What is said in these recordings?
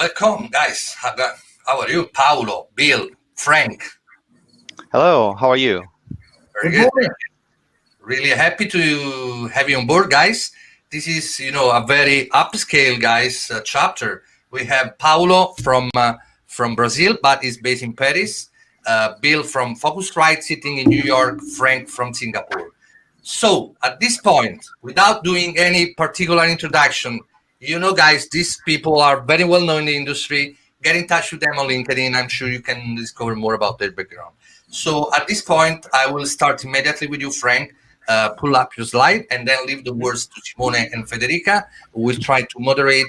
Welcome, guys. How are you? Paulo, Bill, Frank. Hello, how are you? Very good. Really happy to have you on board, guys. This is, a very upscale, guys, chapter. We have Paulo from Brazil, but is based in Paris. Bill from Phocuswright, sitting in New York. Frank from Singapore. So at this point, without doing any particular introduction, guys, these people are very well known in the industry. Get in touch with them on LinkedIn. I'm sure you can discover more about their background. So at this point, I will start immediately with you, Frank. Pull up your slide and then leave the words to Simone and Federica, who will try to moderate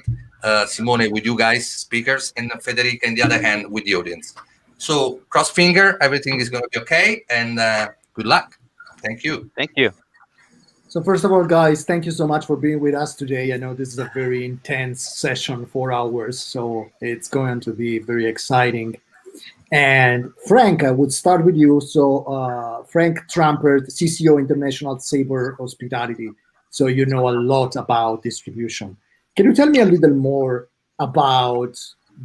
Simone with you guys, speakers, and Federica, on the other hand, with the audience. So cross finger, everything is going to be okay, and good luck. Thank you. Thank you. So first of all, guys, thank you so much for being with us today. I know this is a very intense session, 4 hours, so it's going to be very exciting. And Frank, I would start with you. So Frank Trampert, CCO International Sabre Hospitality. So you know a lot about distribution. Can you tell me a little more about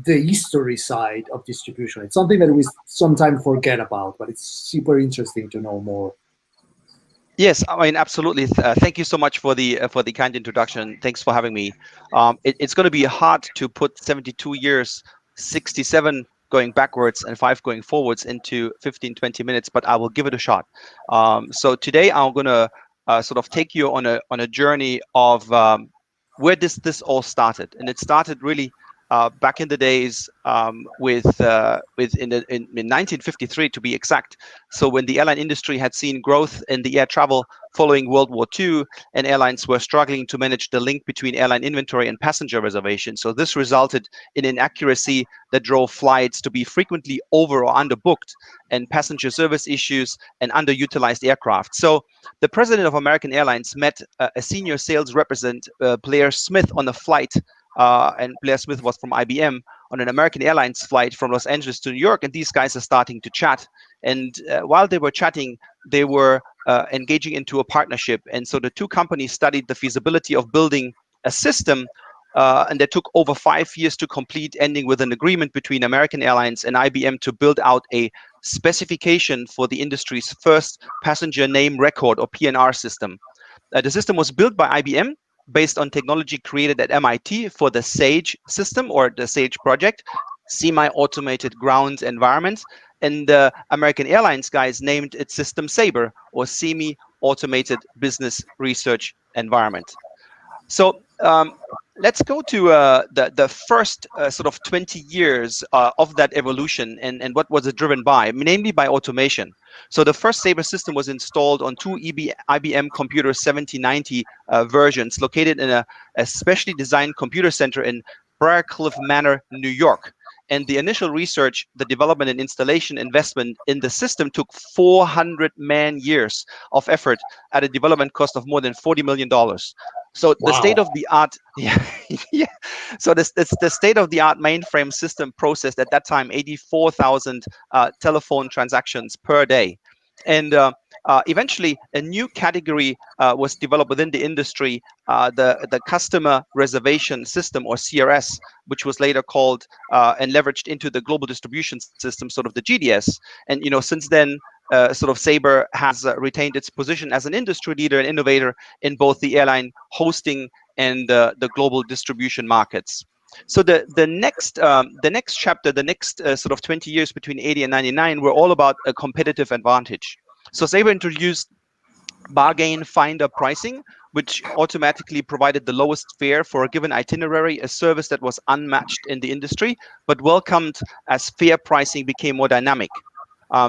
the history side of distribution? It's something that we sometimes forget about, but it's super interesting to know more. Yes, I mean, absolutely. Thank you so much for the kind introduction. Thanks for having me. It's going to be hard to put 72 years, 67 going backwards and 5 going forwards into 15, 20 minutes, but I will give it a shot. So today I'm going to sort of take you on a journey of where this all started, and it started really back in the days in 1953 to be exact. So when the airline industry had seen growth in the air travel following World War II, and airlines were struggling to manage the link between airline inventory and passenger reservations. So this resulted in inaccuracy that drove flights to be frequently over or underbooked, and passenger service issues and underutilized aircraft. So the president of American Airlines met a senior sales representative, Blair Smith, on a flight. And Blair Smith was from IBM on an American Airlines flight from Los Angeles to New York, and these guys are starting to chat. And while they were chatting, they were engaging into a partnership. And so the two companies studied the feasibility of building a system, and that took over 5 years to complete, ending with an agreement between American Airlines and IBM to build out a specification for the industry's first passenger name record, or PNR system. The system was built by IBM, based on technology created at MIT for the SAGE system, or the SAGE project, semi-automated ground environment. And the American Airlines guys named its system Sabre, or semi-automated business research environment. So let's go to the first sort of 20 years of that evolution, and what was it driven by, namely by automation. So the first Sabre system was installed on 2 IBM Computer 7090 versions, located in a specially designed computer center in Briarcliff Manor, New York. And the initial research, the development and installation investment in the system took 400 man-years of effort at a development cost of more than $40 million. So the state-of-the-art, So the state-of-the-art mainframe system processed at that time 84,000 telephone transactions per day. And eventually, a new category was developed within the industry, the customer reservation system, or CRS, which was later called and leveraged into the global distribution system, sort of the GDS. And since then, sort of Sabre has retained its position as an industry leader and innovator in both the airline hosting and the global distribution markets. So the next chapter, the next sort of 20 years between 80 and 99 were all about a competitive advantage. So Sabre introduced bargain finder pricing, which automatically provided the lowest fare for a given itinerary, a service that was unmatched in the industry, but welcomed as fare pricing became more dynamic.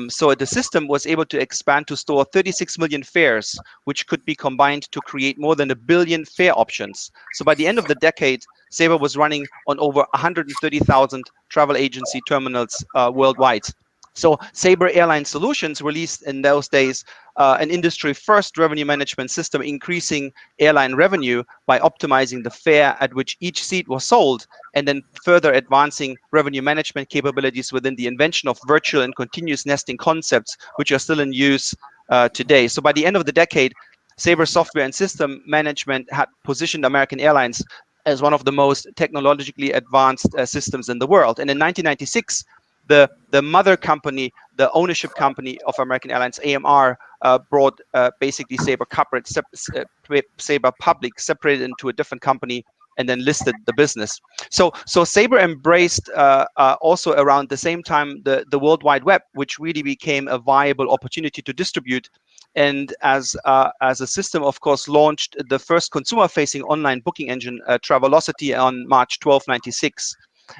So the system was able to expand to store 36 million fares, which could be combined to create more than 1 billion fare options. So by the end of the decade, Sabre was running on over 130,000 travel agency terminals worldwide. So Sabre Airline Solutions released in those days an industry-first revenue management system, increasing airline revenue by optimizing the fare at which each seat was sold, and then further advancing revenue management capabilities within the invention of virtual and continuous nesting concepts, which are still in use today. So by the end of the decade, Sabre software and system management had positioned American Airlines as one of the most technologically advanced systems in the world. And in 1996, the mother company, the ownership company of American Airlines, AMR, brought basically Sabre corporate, Sabre public, separated into a different company, and then listed the business. So Sabre embraced also around the same time the World Wide Web, which really became a viable opportunity to distribute. And as a system, of course, launched the first consumer-facing online booking engine, Travelocity, on March 12, 96.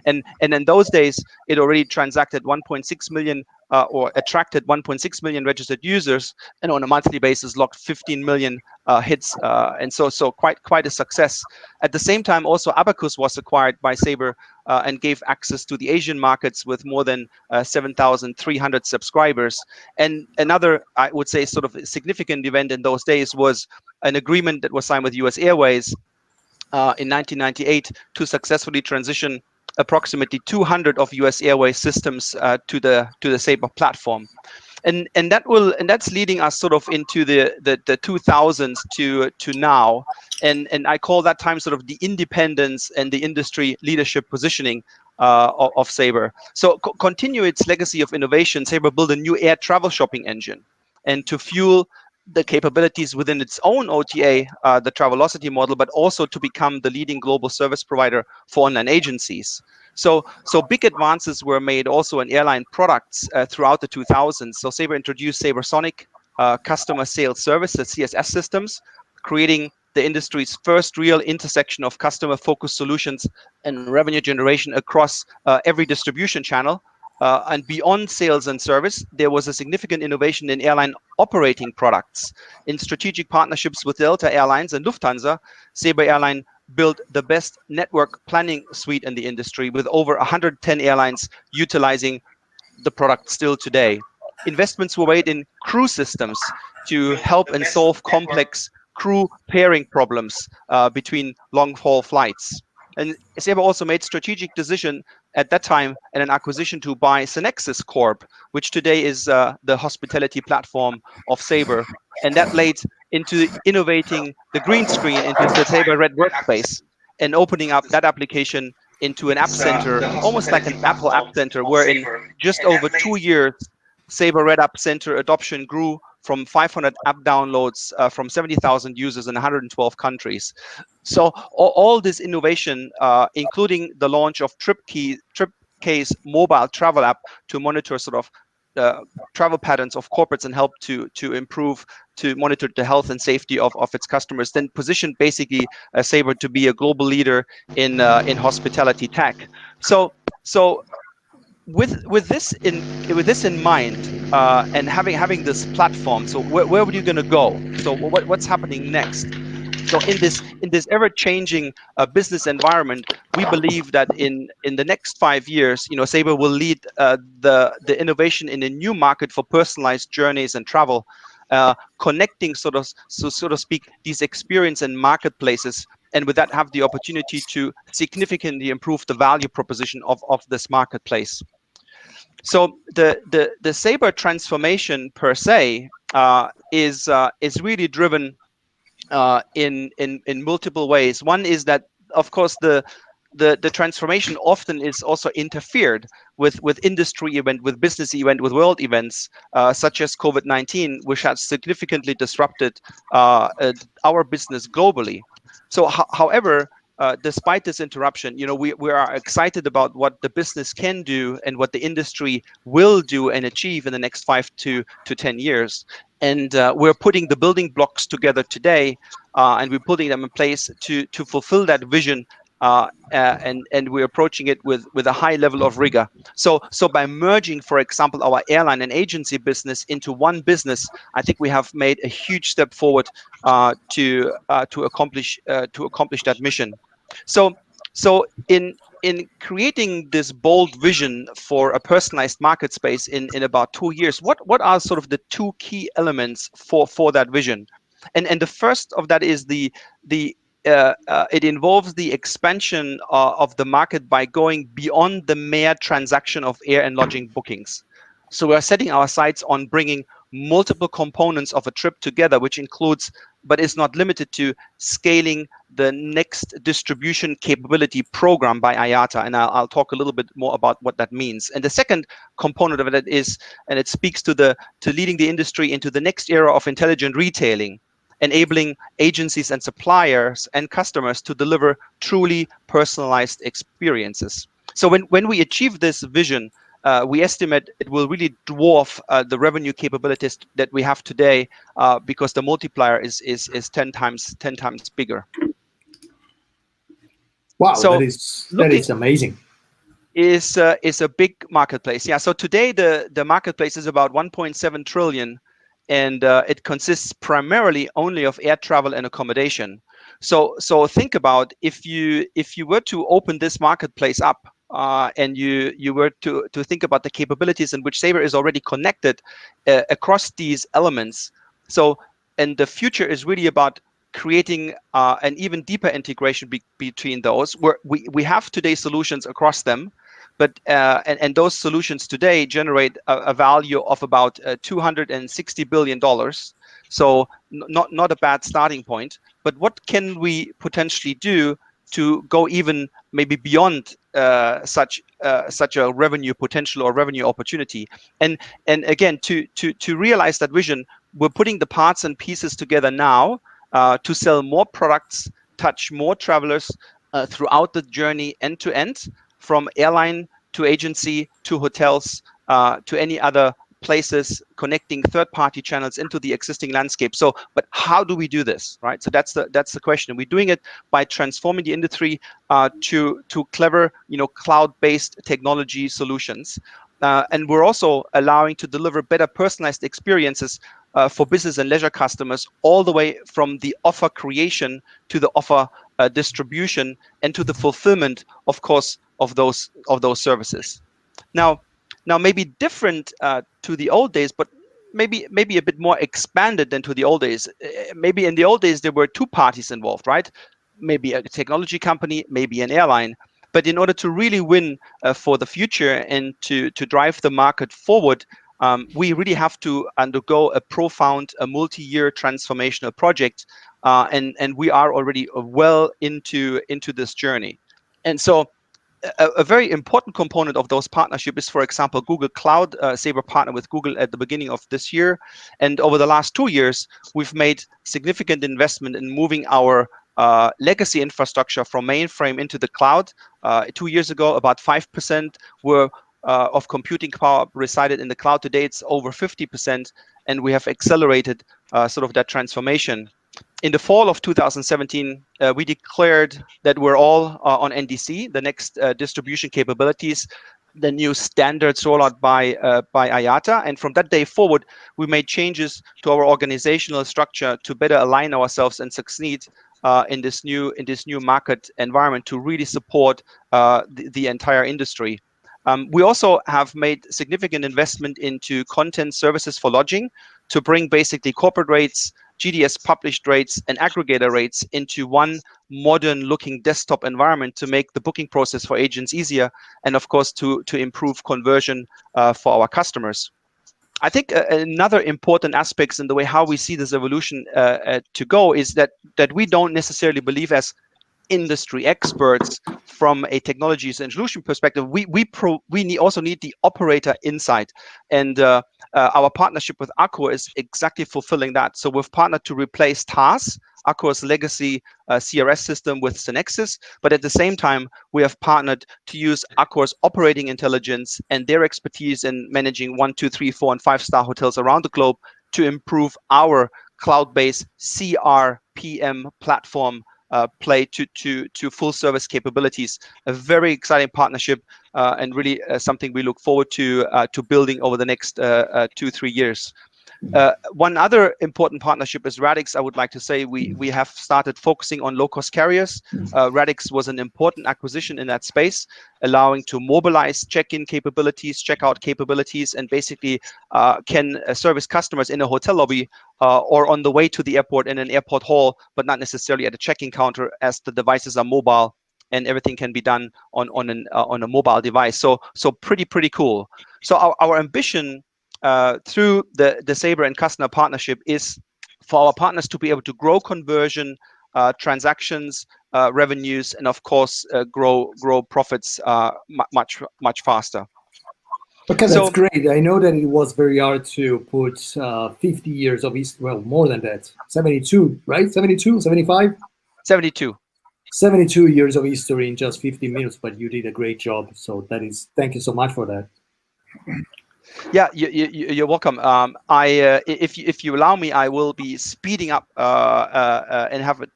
And in those days, it already transacted 1.6 million or attracted 1.6 million registered users, and on a monthly basis logged 15 million hits, and so quite a success. At the same time, also Abacus was acquired by Sabre and gave access to the Asian markets with more than 7,300 subscribers. And another, I would say, sort of significant event in those days was an agreement that was signed with US Airways in 1998 to successfully transition approximately 200 of US Airways systems to the Sabre platform. And that's leading us sort of into the 2000s to now, and I call that time sort of the independence and the industry leadership positioning of Sabre. So continue its legacy of innovation, Sabre built a new air travel shopping engine, and to fuel the capabilities within its own OTA, the Travelocity model, but also to become the leading global service provider for online agencies. So big advances were made also in airline products throughout the 2000s. So Sabre introduced SabreSonic customer sales service, the CSS systems, creating the industry's first real intersection of customer-focused solutions and revenue generation across every distribution channel. And beyond sales and service, there was a significant innovation in airline operating products. In strategic partnerships with Delta Airlines and Lufthansa, Sabre Airline built the best network planning suite in the industry, with over 110 airlines utilizing the product still today. Investments were made in crew systems to help and solve complex crew pairing problems between long-haul flights. And Sabre also made strategic decision at that time and an acquisition to buy Synexis Corp, which today is the hospitality platform of Sabre. And that led into innovating the green screen into the Sabre Red Workspace and opening up that application into an app center, almost like an Apple App Center, where in just over 2 years, Sabre Red App Center adoption grew from 500 app downloads from 70,000 users in 112 countries. So all this innovation, including the launch of TripCase mobile travel app to monitor sort of travel patterns of corporates and help to improve, to monitor the health and safety of its customers, then positioned basically Sabre to be a global leader in hospitality tech. So with this in mind, and having this platform, so where are you going to go? So what's happening next? So in this ever-changing business environment, we believe that in the next 5 years, Sabre will lead the innovation in a new market for personalized journeys and travel, connecting so to speak these experience and marketplaces, and with that have the opportunity to significantly improve the value proposition of this marketplace. So the Sabre transformation per se is really driven in multiple ways. One is that, of course, the transformation often is also interfered with industry event, with business event, with world events, such as COVID-19, which has significantly disrupted our business globally. So, however, despite this interruption, we are excited about what the business can do and what the industry will do and achieve in the next 5 to 10 years. And we're putting the building blocks together today, and we're putting them in place to fulfill that vision. And we're approaching it with a high level of rigor. So by merging, for example, our airline and agency business into one business, I think we have made a huge step forward to accomplish that mission. So in creating this bold vision for a personalized market space in about 2 years, what are sort of the 2 key elements for that vision? And the first of that is it involves the expansion of the market by going beyond the mere transaction of air and lodging bookings. So we are setting our sights on bringing multiple components of a trip together, which includes but is not limited to scaling the next distribution capability program by IATA. And I'll talk a little bit more about what that means. And the second component of it is, and it speaks to leading the industry into the next era of intelligent retailing, enabling agencies and suppliers and customers to deliver truly personalized experiences. So when we achieve this vision, we estimate it will really dwarf the revenue capabilities that we have today, because the multiplier is 10 times bigger. Wow, So that is amazing. Is a big marketplace. Yeah. So today the marketplace is about 1.7 trillion, and it consists primarily only of air travel and accommodation. So think about if you were to open this marketplace up, and you were to think about the capabilities in which Sabre is already connected across these elements. So, and the future is really about creating an even deeper integration between those, where we have today solutions across them, but and those solutions today generate a value of about $260 billion. So not a bad starting point. But what can we potentially do to go even maybe beyond such a revenue potential or revenue opportunity? And again, to realize that vision, we're putting the parts and pieces together now to sell more products, touch more travelers throughout the journey end to end, from airline to agency to hotels to any other places, connecting third-party channels into the existing landscape. So, but how do we do this, right? So that's the question. We're doing it by transforming the industry to clever, cloud-based technology solutions, and we're also allowing to deliver better personalized experiences for business and leisure customers, all the way from the offer creation to the offer distribution and to the fulfillment, of course, of those services. Now maybe different to the old days, but maybe a bit more expanded than to the old days. Maybe in the old days there were two parties involved, right? Maybe a technology company, maybe an airline. But in order to really win for the future and to drive the market forward, we really have to undergo a multi-year transformational project, and we are already well into this journey. And so a very important component of those partnerships is, for example, Google Cloud. Sabre partnered with Google at the beginning of this year, and over the last 2 years, we've made significant investment in moving our legacy infrastructure from mainframe into the cloud. 2 years ago, about 5% were of computing power resided in the cloud. Today, it's over 50%, and we have accelerated sort of that transformation. In the fall of 2017, we declared that we're all on NDC, the next distribution capabilities, the new standards rollout by IATA. And from that day forward, we made changes to our organizational structure to better align ourselves and succeed in this new market environment to really support the entire industry. We also have made significant investment into content services for lodging to bring basically corporate rates, GDS published rates, and aggregator rates into one modern looking desktop environment to make the booking process for agents easier, and of course to improve conversion for our customers. I think another important aspect in the way how we see this evolution to go is that we don't necessarily believe, as industry experts from a technologies and solution perspective, we also need the operator insight, and our partnership with Accor is exactly fulfilling that. So we've partnered to replace TAS, Accor's legacy CRS system, with Synexis, but at the same time we have partnered to use Accor's operating intelligence and their expertise in managing 1, 2, 3, 4, and 5-star hotels around the globe to improve our cloud-based CRPM platform play to full service capabilities. A very exciting partnership, and really something we look forward to building over the next 2-3 years. One other important partnership is Radix. I would like to say we have started focusing on low-cost carriers. Radix was an important acquisition in that space, allowing to mobilize check-in capabilities, check-out capabilities, and basically can service customers in a hotel lobby or on the way to the airport in an airport hall, but not necessarily at a check-in counter, as the devices are mobile and everything can be done on a mobile device. So pretty cool. So our ambition through the Sabre and Kastner partnership is for our partners to be able to grow conversion, transactions, revenues, and of course grow profits much faster. Okay, that's great. I know that it was very hard to put 50 years of history, well, more than that, 72, right? 72, 75? 72. 72 years of history in just 15 minutes, but you did a great job. So thank you so much for that. Yeah, you're welcome. If you allow me, I will be speeding up and have a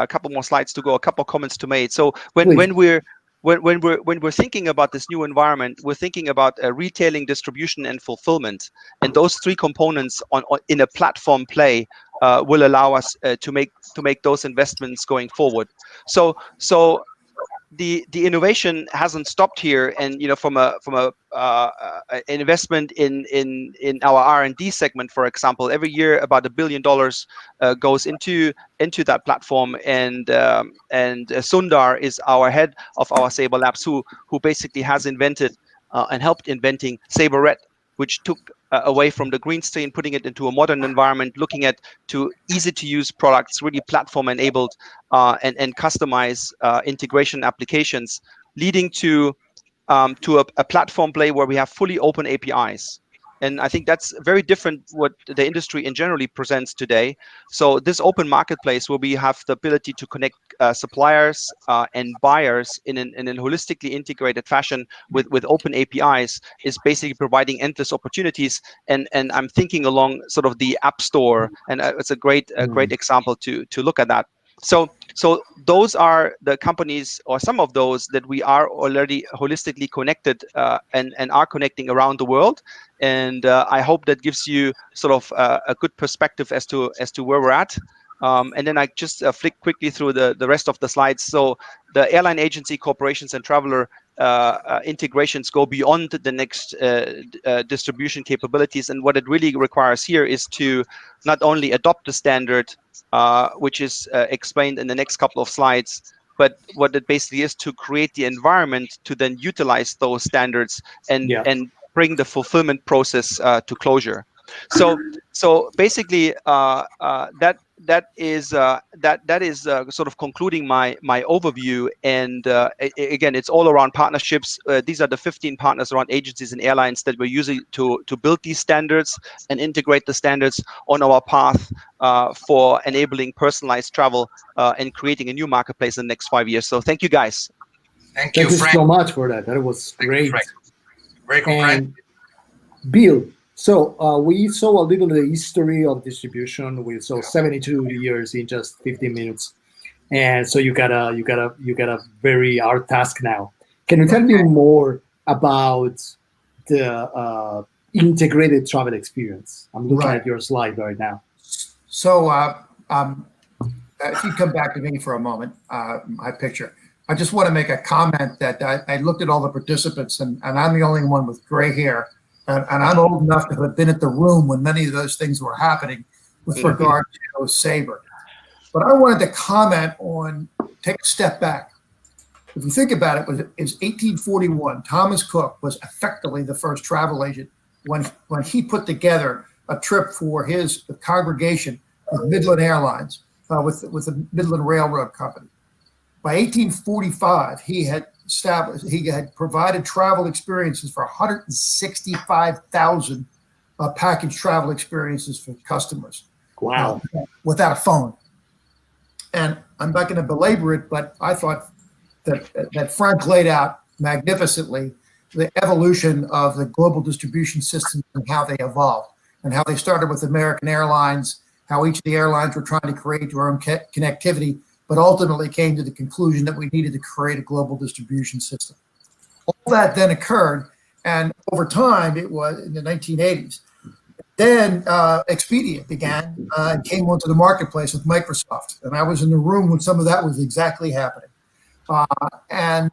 couple more slides to go, a couple comments to make. So when we're thinking about this new environment, we're thinking about retailing, distribution, and fulfillment, and those three components in a platform play will allow us to make those investments going forward. So the innovation hasn't stopped here, and from an investment in our R&D segment, for example, every year about $1 billion goes into that platform, and Sundar is our head of our Sabre Labs, who basically has invented and helped inventing Sabre, which took away from the green screen, putting it into a modern environment, looking at to easy to use products, really platform enabled, and customize integration applications, leading to a platform play where we have fully open APIs. And I think that's very different what the industry in generally presents today. So this open marketplace where we have the ability to connect suppliers and buyers in a holistically integrated fashion with open APIs is basically providing endless opportunities. And I'm thinking along sort of the App Store, and it's a great example to look at that. So those are the companies, or some of those, that we are already holistically connected and are connecting around the world. And I hope that gives you sort of a good perspective as to where we're at. And then I just flick quickly through the rest of the slides. So the airline agency, corporations, and traveler integrations go beyond the next distribution capabilities. And what it really requires here is to not only adopt the standard, which is explained in the next couple of slides, but what it basically is to create the environment to then utilize those standards and bring the fulfillment process to closure. So basically that is sort of concluding my overview. And again, it's all around partnerships. These are the 15 partners around agencies and airlines that we're using to build these standards and integrate the standards on our path for enabling personalized travel and creating a new marketplace in the next 5 years. So thank you, guys. Thank you, Frank. So much for that. That was great. Very cool, Frank. Bill, so we saw a little the history of distribution. We saw 72 years in just 15 minutes, and so you got a very hard task now. Can you tell me more about the integrated travel experience? I'm looking at your slide right now. So if you come back to me for a moment, my picture. I just want to make a comment that I looked at all the participants, and I'm the only one with gray hair. And I'm old enough to have been at the room when many of those things were happening with regard to Sabre. But I wanted to comment on, take a step back. If you think about it, it was 1841. Thomas Cook was effectively the first travel agent when he put together a trip for his congregation with Midland Airlines, with the Midland Railroad Company. By 1845, he had provided travel experiences for 165,000 package travel experiences for customers. Wow. Without a phone. And I'm not going to belabor it, but I thought that Frank laid out magnificently the evolution of the global distribution systems and how they evolved, and how they started with American Airlines, how each of the airlines were trying to create their own connectivity, but ultimately came to the conclusion that we needed to create a global distribution system. All that then occurred, and over time, it was in the 1980s. Then Expedia began and came onto the marketplace with Microsoft, and I was in the room when some of that was exactly happening. And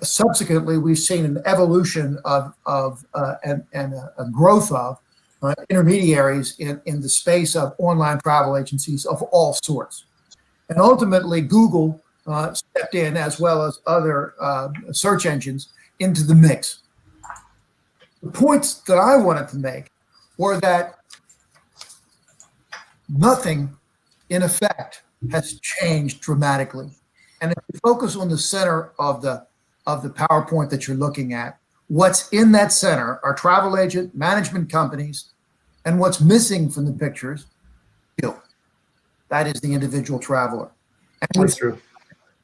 subsequently, we've seen an evolution and a growth of intermediaries in the space of online travel agencies of all sorts. And ultimately, Google stepped in, as well as other search engines, into the mix. The points that I wanted to make were that nothing, in effect, has changed dramatically. And if you focus on the center of the PowerPoint that you're looking at, what's in that center are travel agent, management companies, and what's missing from the pictures, you. That is the individual traveler. And That's true.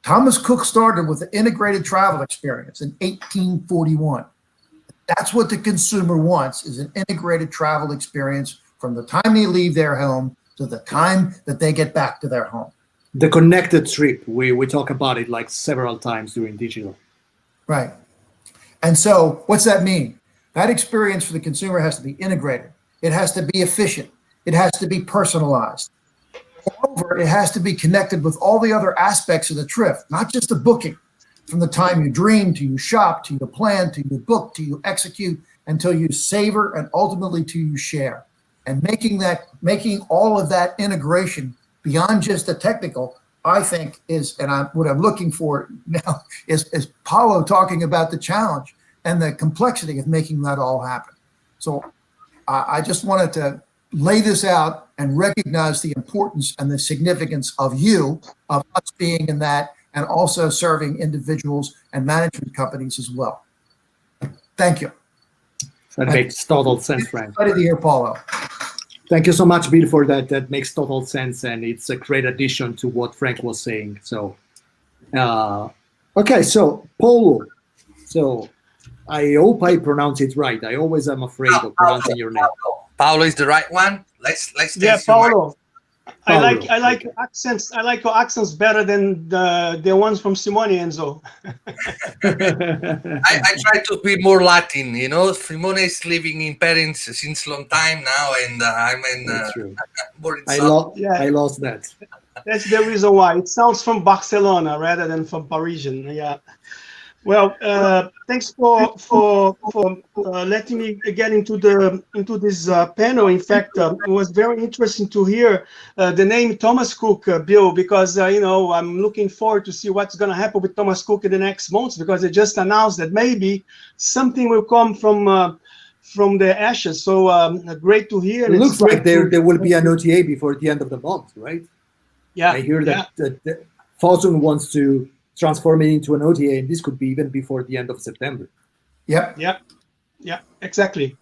Thomas Cook started with the integrated travel experience in 1841. That's what the consumer wants, is an integrated travel experience from the time they leave their home to the time that they get back to their home. The connected trip, we talk about it like several times during digital. Right. And so what's that mean? That experience for the consumer has to be integrated. It has to be efficient. It has to be personalized. Moreover, it has to be connected with all the other aspects of the trip, not just the booking. From the time you dream, to you shop, to you plan, to you book, to you execute, until you savor, and ultimately to you share. And making all of that integration beyond just the technical, I think is, and what I'm looking for now is Paulo talking about the challenge and the complexity of making that all happen. So I just wanted to lay this out and recognize the importance and the significance of you, of us being in that, and also serving individuals and management companies as well. Thank you. That makes total sense, Frank. Excited to hear Paulo. Thank you so much, Bill, for that. That makes total sense, and it's a great addition to what Frank was saying. So, okay, so Paulo. So, I hope I pronounce it right. I always am afraid of pronouncing your name. Paulo is the right one. Let's Yeah, Paulo. Paulo. I like your accents. I like your accents better than the ones from Simone, Enzo. I try to be more Latin, you know. Simone is living in Paris since long time now, and I'm in more in South. I lost that. That's the reason why. It sounds from Barcelona rather than from Parisian. Yeah. Well, thanks for letting me get into this panel. In fact, it was very interesting to hear the name Thomas Cook, Bill, because I'm looking forward to see what's going to happen with Thomas Cook in the next months, because they just announced that maybe something will come from the ashes. So great to hear. It looks like there will be an OTA before the end of the month, right? Yeah. I hear that Fosun wants to transform it into an OTA, and this could be even before the end of September. Yeah, exactly.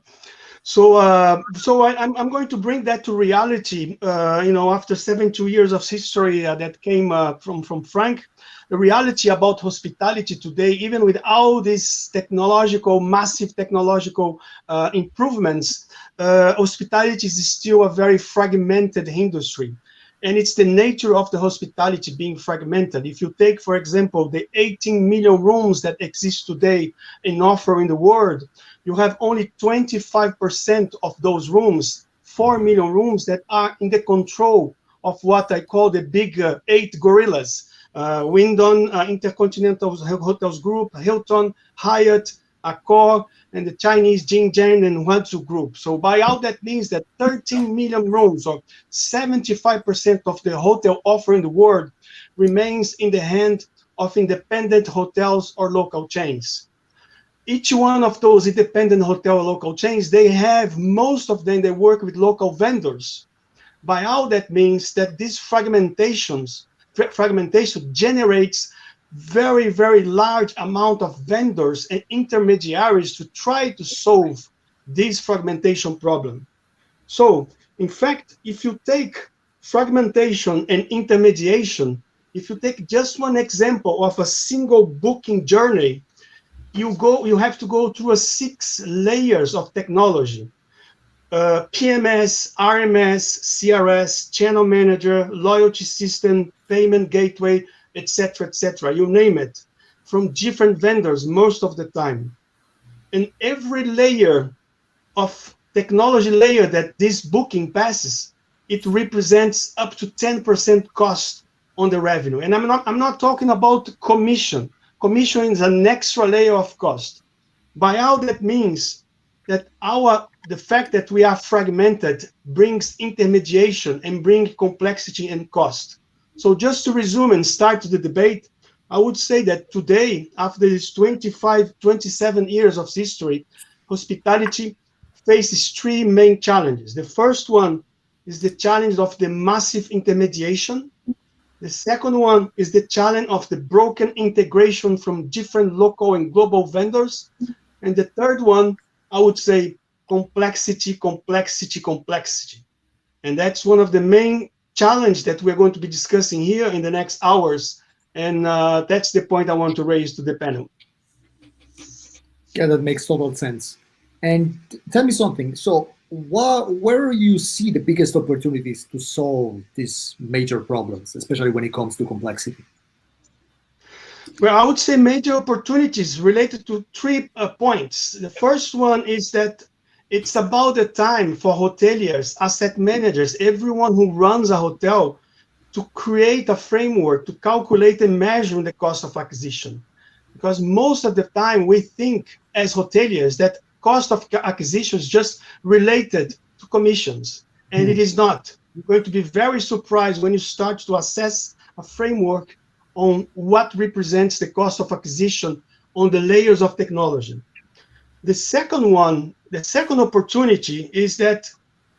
So, I'm going to bring that to reality. After 72 years of history that came from Frank, the reality about hospitality today, even with all these massive technological improvements, hospitality is still a very fragmented industry. And it's the nature of the hospitality being fragmented. If you take, for example, the 18 million rooms that exist today in offer in the world, you have only 25% of those rooms, 4 million rooms, that are in the control of what I call the big 8 gorillas. Wyndham, Intercontinental Hotels Group, Hilton, Hyatt, Accor, and the Chinese Jingjiang and Huazhu Group. So by all that means that 13 million rooms, or 75% of the hotel offer in the world, remains in the hand of independent hotels or local chains. Each one of those independent hotel or local chains, most of them, they work with local vendors. By all that means that this fragmentation generates very, very large amount of vendors and intermediaries to try to solve this fragmentation problem. So, in fact, if you take fragmentation and intermediation, if you take just one example of a single booking journey, you have to go through 6 layers of technology. PMS, RMS, CRS, channel manager, loyalty system, payment gateway, etc., you name it, from different vendors most of the time. And every layer of technology layer that this booking passes, it represents up to 10% cost on the revenue. And I'm not talking about commission. Commission is an extra layer of cost. By all that means that the fact that we are fragmented brings intermediation and brings complexity and cost. So just to resume and start the debate, I would say that today, after these 27 years of history, hospitality faces 3 main challenges. The first one is the challenge of the massive intermediation. The second one is the challenge of the broken integration from different local and global vendors. And the third one, I would say, complexity, complexity, complexity. And that's one of the main challenge that we're going to be discussing here in the next hours. And that's the point I want to raise to the panel. Yeah, that makes total sense. And tell me something. So where you see the biggest opportunities to solve these major problems, especially when it comes to complexity? Well, I would say major opportunities related to 3 points. The first one is that it's about the time for hoteliers, asset managers, everyone who runs a hotel to create a framework to calculate and measure the cost of acquisition. Because most of the time we think as hoteliers that cost of acquisition is just related to commissions, and it is not. You're going to be very surprised when you start to assess a framework on what represents the cost of acquisition on the layers of technology. The second one, the second opportunity is that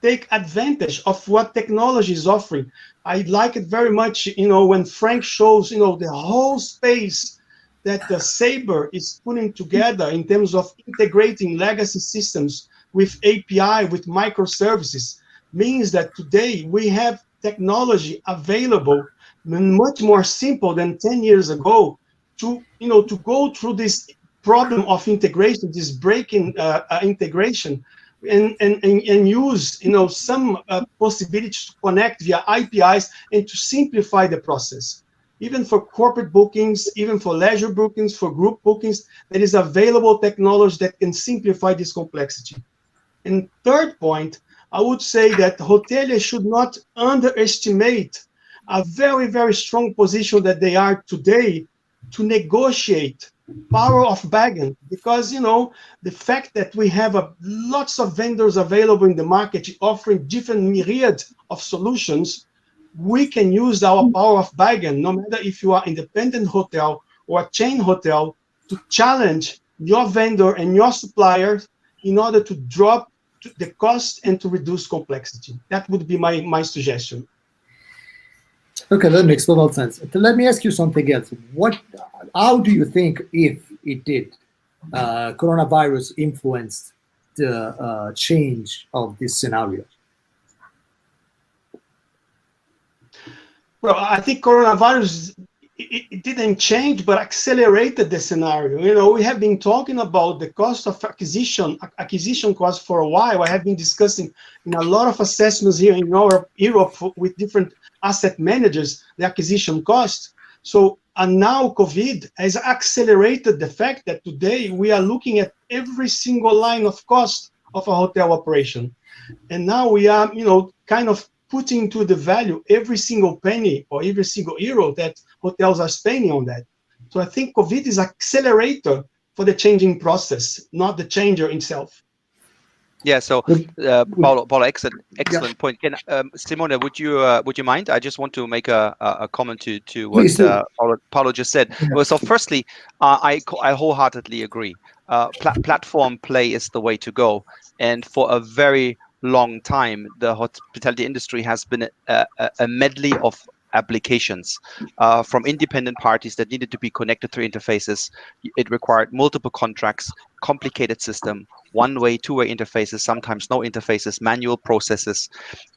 take advantage of what technology is offering. I like it very much, when Frank shows, the whole space that the Sabre is putting together in terms of integrating legacy systems with API, with microservices, means that today we have technology available much more simple than 10 years ago to go through this problem of integration, this breaking integration, and use some possibilities to connect via APIs and to simplify the process. Even for corporate bookings, even for leisure bookings, for group bookings, there is available technology that can simplify this complexity. And third point, I would say that hoteliers should not underestimate a very, very strong position that they are today to negotiate power of bargain, because the fact that we have lots of vendors available in the market offering different myriad of solutions, we can use our power of bargain, no matter if you are independent hotel or a chain hotel, to challenge your vendor and your suppliers in order to drop the cost and to reduce complexity. That would be my suggestion. Okay, that makes total sense. Let me ask you something else. How do you think, if it did, coronavirus influenced the change of this scenario? Well, I think coronavirus, it didn't change, but accelerated the scenario. We have been talking about the cost of acquisition cost for a while. I have been discussing in a lot of assessments here in Europe with different asset managers, the acquisition cost. So, and now COVID has accelerated the fact that today we are looking at every single line of cost of a hotel operation. And now we are, kind of putting to the value every single penny or every single euro that hotels are spending on that. So I think COVID is an accelerator for the changing process, not the changer itself. Yeah. So, Paulo, excellent point. Simone, would you mind? I just want to make a comment to what Paulo just said. Yeah. Well, so firstly, I wholeheartedly agree. Platform play is the way to go, and for a very long time, the hospitality industry has been a medley of applications from independent parties that needed to be connected through interfaces. It required multiple contracts, complicated system, one-way, two-way interfaces, sometimes no interfaces, manual processes.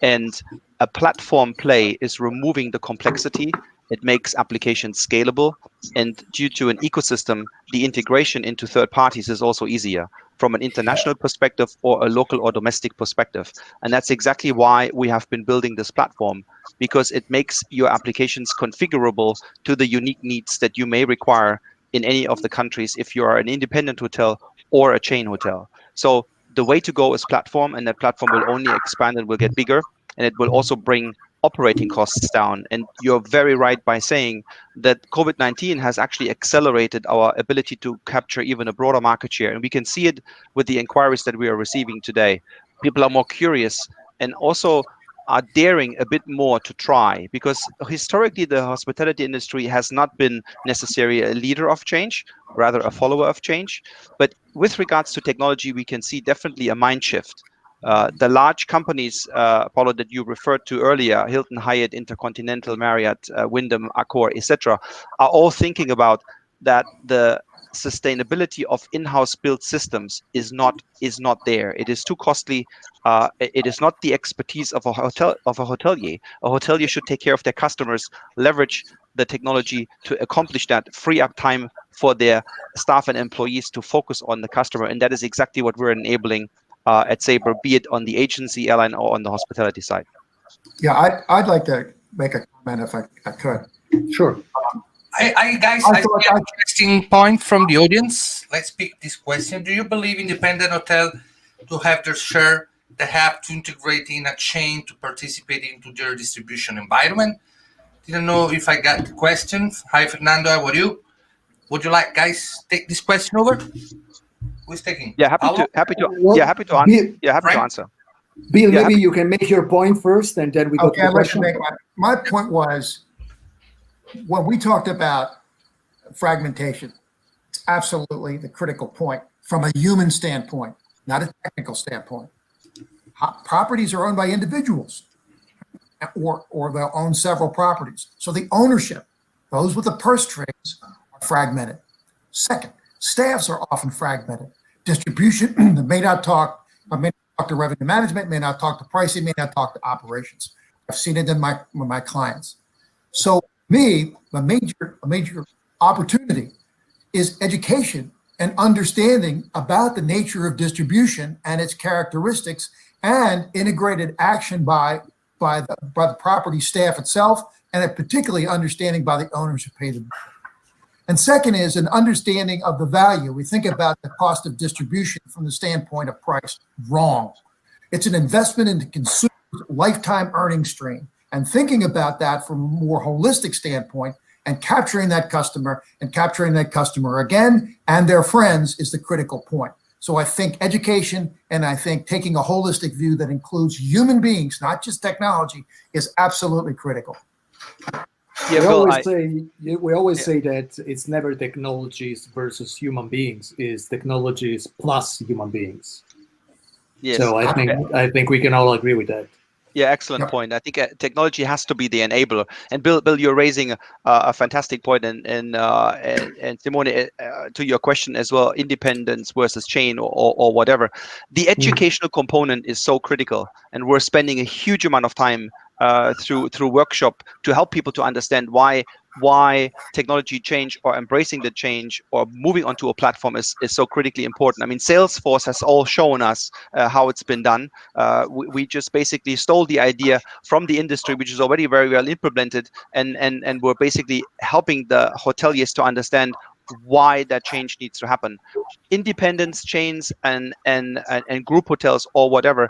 And a platform play is removing the complexity. It makes applications scalable. And due to an ecosystem, the integration into third parties is also easier from an international perspective or a local or domestic perspective. And that's exactly why we have been building this platform, because it makes your applications configurable to the unique needs that you may require in any of the countries if you are an independent hotel or a chain hotel. So the way to go is platform, and that platform will only expand and will get bigger, and it will also bring operating costs down. And you're very right by saying that COVID-19 has actually accelerated our ability to capture even a broader market share. And we can see it with the inquiries that we are receiving today. People are more curious and also are daring a bit more to try, because historically the hospitality industry has not been necessarily a leader of change, rather a follower of change. But with regards to technology, we can see definitely a mind shift. The large companies, Paulo, that you referred to earlier, Hilton, Hyatt, Intercontinental, Marriott, Wyndham, Accor, etc., are all thinking about that the sustainability of in-house built systems is not there. It is too costly. It is not the expertise of a hotelier. A hotelier should take care of their customers, leverage the technology to accomplish that, free up time for their staff and employees to focus on the customer, and that is exactly what we're enabling at Sabre, be it on the agency, airline, or on the hospitality side. Yeah, I'd like to make a comment if I could. Sure. I see an interesting point from the audience. Let's pick this question. Do you believe independent hotel to have their share, they have to integrate in a chain to participate into their distribution environment? Didn't know if I got the question. Hi, Fernando, how are you? Would you like guys take this question over? Who's taking? Yeah, happy to answer. Bill, maybe you can make your point first, and then we go to the question. My point was, when we talked about fragmentation, it's absolutely the critical point from a human standpoint, not a technical standpoint. Properties are owned by individuals, or they'll own several properties. So the ownership, those with the purse strings, are fragmented. Second, staffs are often fragmented. Distribution may not talk to revenue management, may not talk to pricing, may not talk to operations. I've seen it in my clients. So a major opportunity is education and understanding about the nature of distribution and its characteristics, and integrated action by the property staff itself, and particularly understanding by the owners who pay the bill. And second is an understanding of the value. We think about the cost of distribution from the standpoint of price. Wrong. It's an investment in the consumer's lifetime earning stream. And thinking about that from a more holistic standpoint and capturing that customer again and their friends is the critical point. So I think education, and I think taking a holistic view that includes human beings, not just technology, is absolutely critical. Yeah, we always say that it's never technologies versus human beings, it's technologies plus human beings. Yes. So I think we can all agree with that. Yeah, excellent point. I think technology has to be the enabler. And Bill, you're raising a fantastic point, and Simone, to your question as well, independence versus chain or whatever. The educational component is so critical, and we're spending a huge amount of time through workshop to help people to understand why technology change or embracing the change or moving onto a platform is so critically important. I mean, Salesforce has all shown us how it's been done. We just basically stole the idea from the industry, which is already very well implemented, and we're basically helping the hoteliers to understand why that change needs to happen. Independence chains and group hotels or whatever,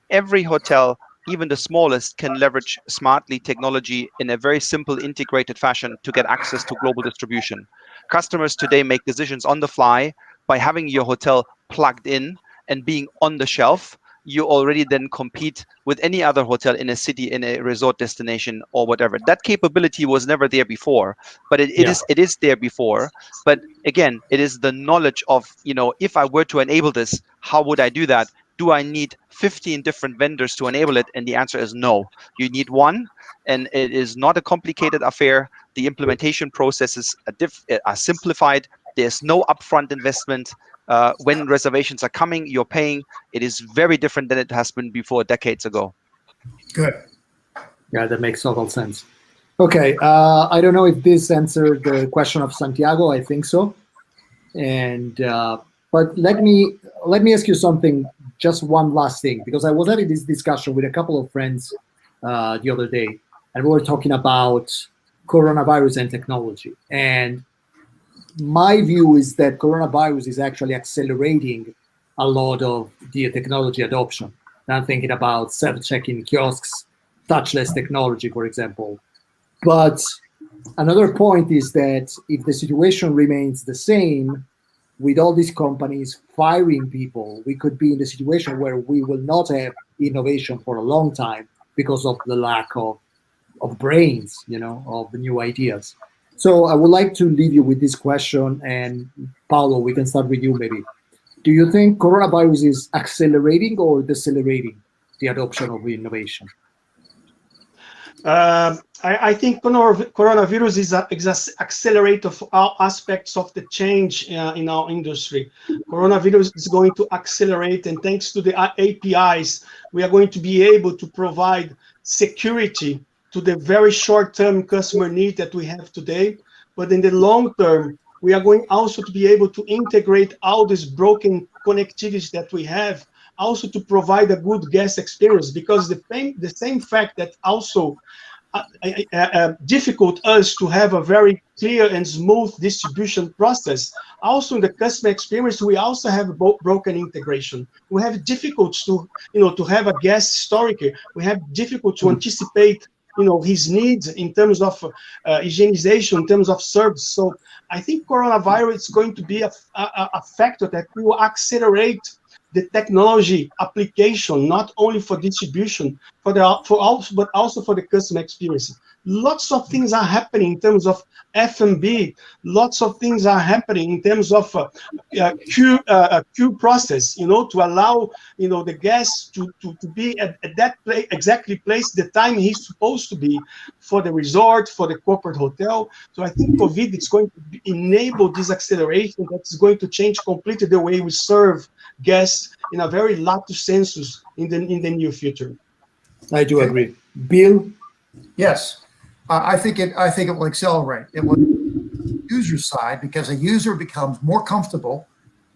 every hotel, even the smallest, can leverage smartly technology in a very simple integrated fashion to get access to global distribution. Customers today make decisions on the fly by having your hotel plugged in and being on the shelf. You already then compete with any other hotel in a city, in a resort destination or whatever. That capability was never there before, but it is there before. But again, it is the knowledge of, if I were to enable this, how would I do that? Do I need 15 different vendors to enable it? And the answer is no. You need one, and it is not a complicated affair. The implementation processes are simplified. There's no upfront investment. When reservations are coming, you're paying. It is very different than it has been before, decades ago. Good. Yeah, that makes total sense. Okay, I don't know if this answered the question of Santiago. I think so. And but let me ask you something. Just one last thing, because I was having this discussion with a couple of friends the other day, and we were talking about coronavirus and technology. And my view is that coronavirus is actually accelerating a lot of the technology adoption. And I'm thinking about self-check-in kiosks, touchless technology, for example. But another point is that if the situation remains the same, with all these companies firing people, we could be in the situation where we will not have innovation for a long time because of the lack of brains, of the new ideas. So I would like to leave you with this question, and Paulo, we can start with you maybe. do you think coronavirus is accelerating or decelerating the adoption of innovation? I think coronavirus is an accelerator of all aspects of the change in our industry. Coronavirus is going to accelerate, and thanks to the APIs, we are going to be able to provide security to the very short-term customer need that we have today. But in the long term, we are going also to be able to integrate all these broken connectivities that we have, also to provide a good guest experience, because the same fact that also difficult us to have a very clear and smooth distribution process. Also in the customer experience, we also have broken integration. We have difficulties to, to have a guest historic. We have difficult to anticipate, his needs in terms of hygienization, in terms of service. So I think coronavirus is going to be a factor that will accelerate the technology application, not only for distribution, but also for the customer experience. Lots of things are happening in terms of F&B. Lots of things are happening in terms of queue process, to allow, the guest to be at that exactly place, the time he's supposed to be for the resort, for the corporate hotel. So I think COVID is going to enable this acceleration that's going to change completely the way we serve guests in a very lato sensus in the near future. I do agree. Bill? Yes, I think it will accelerate. It will user side, because a user becomes more comfortable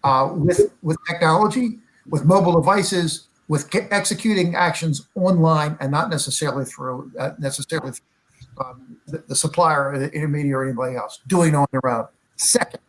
with technology, with mobile devices, with executing actions online, and not necessarily through the supplier or the intermediary or anybody else, doing on their own. Second,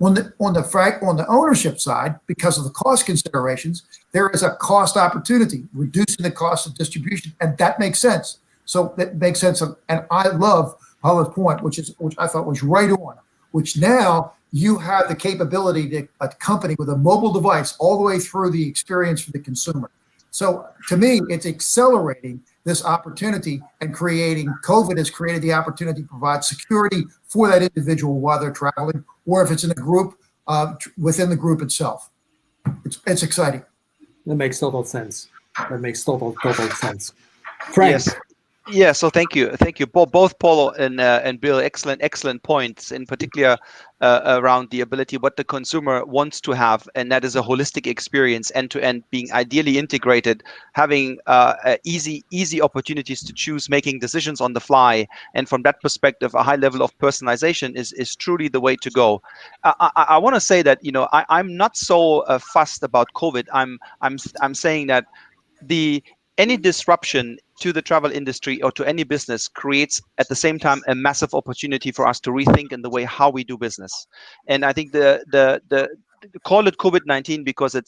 on the ownership side, because of the cost considerations, there is a cost opportunity, reducing the cost of distribution, and that makes sense. So that makes sense, and I love Paulo's point, which I thought was right on, which now you have the capability to accompany with a mobile device all the way through the experience for the consumer. So to me, it's accelerating this opportunity, and COVID has created the opportunity to provide security for that individual while they're traveling, or if it's in a group, within the group itself. It's exciting. That makes total sense. That makes total sense. Frank. Yes. Yeah, so thank you, both Paulo and Bill. Excellent points, in particular around the ability what the consumer wants to have, and that is a holistic experience, end to end, being ideally integrated, having easy opportunities to choose, making decisions on the fly, and from that perspective, a high level of personalization is truly the way to go. I want to say that I'm not so fussed about COVID. I'm saying that any disruption to the travel industry or to any business creates at the same time a massive opportunity for us to rethink in the way how we do business. And I think the call it COVID-19 because it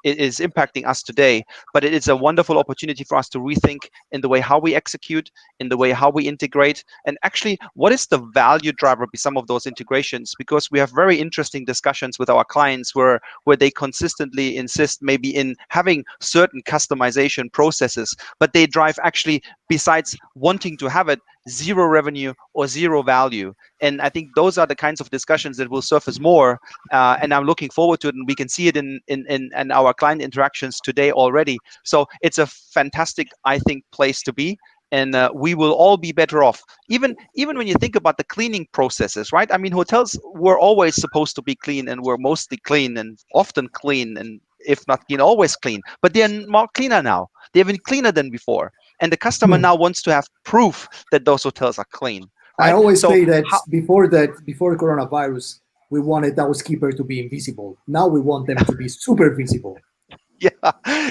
is impacting us today, but it is a wonderful opportunity for us to rethink in the way how we execute, in the way how we integrate, and actually what is the value driver be some of those integrations, because we have very interesting discussions with our clients where they consistently insist maybe in having certain customization processes, but they drive actually, besides wanting to have it, zero revenue or zero value. And I think those are the kinds of discussions that will surface more, and I'm looking forward to it, and we can see it in our client interactions today already. So it's a fantastic, I think, place to be, and we will all be better off. Even when you think about the cleaning processes, right? I mean, hotels were always supposed to be clean, and were mostly clean and often clean, and if not always clean, but they're more cleaner now. They're even cleaner than before. And the customer now wants to have proof that those hotels are clean. Right? I always say that before coronavirus, we wanted housekeeper to be invisible. Now we want them to be super visible. Yeah,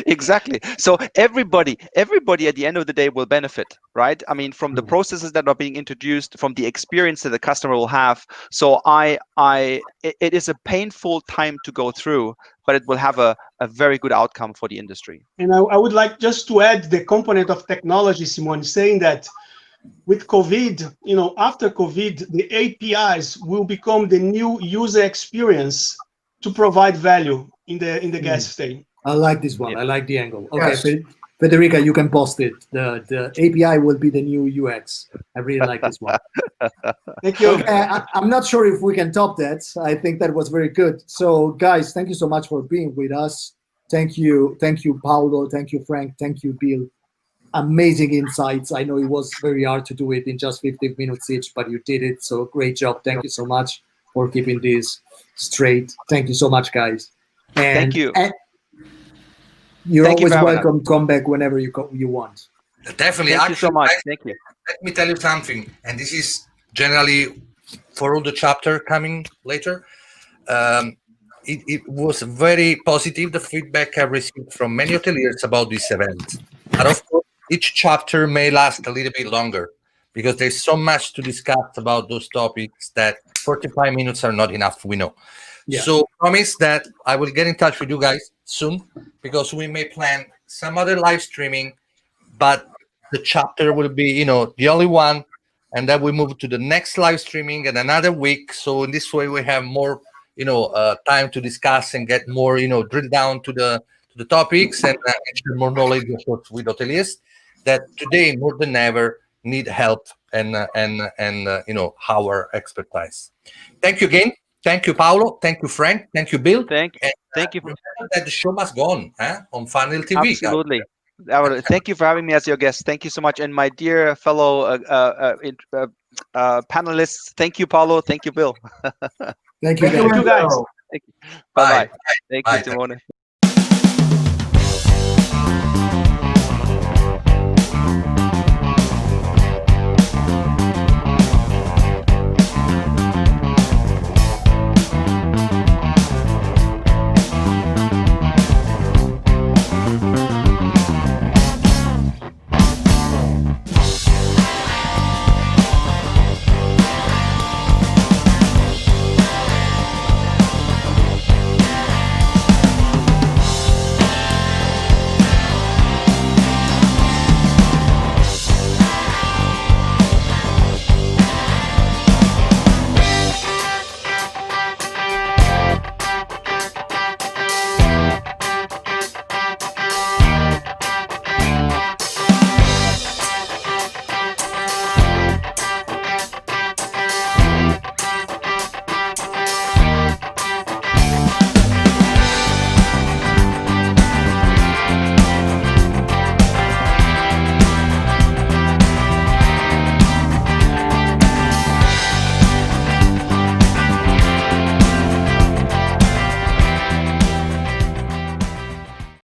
exactly. So everybody at the end of the day will benefit, right? I mean, from the processes that are being introduced, from the experience that the customer will have. So it is a painful time to go through, but it will have a very good outcome for the industry. And I would like just to add the component of technology, Simone, saying that with COVID, after COVID, the APIs will become the new user experience to provide value in the guest stay. I like this one. Yeah. I like the angle. Okay, yes. Federica, you can post it. The API will be the new UX. I really like this one. Thank you. Okay, I'm not sure if we can top that. I think that was very good. So, guys, thank you so much for being with us. Thank you, Paulo. Thank you, Frank. Thank you, Bill. Amazing insights. I know it was very hard to do it in just 15 minutes each, but you did it. So, great job. Thank you so much for keeping this straight. Thank you so much, guys. And, Thank you. You're Thank you always for having welcome to come back whenever you want. Definitely. Thank you so much. guys, Thank you. let me tell you something, and this is generally for all the chapter coming later. It was very positive, the feedback I received from many hoteliers about this event. And of course, each chapter may last a little bit longer because there's so much to discuss about those topics that 45 minutes are not enough, we know. Yeah. So promise that I will get in touch with you guys soon because we may plan some other live streaming, but the chapter will be, the only one, and then we move to the next live streaming in another week. So in this way, we have more, time to discuss and get more, drill down to the topics and share more knowledge with hoteliers that today more than ever need help and our expertise. Thank you again. Thank you, Paulo. Thank you, Frank. Thank you, Bill. Thank you. Remember that the show must go on on Funnel TV. Absolutely. Thank you for having me as your guest. Thank you so much. And my dear fellow panelists, thank you, Paulo. Thank you, Bill. Thank you, Thank you, guys. Bye-bye. Bye. Thank Bye. you, Simone.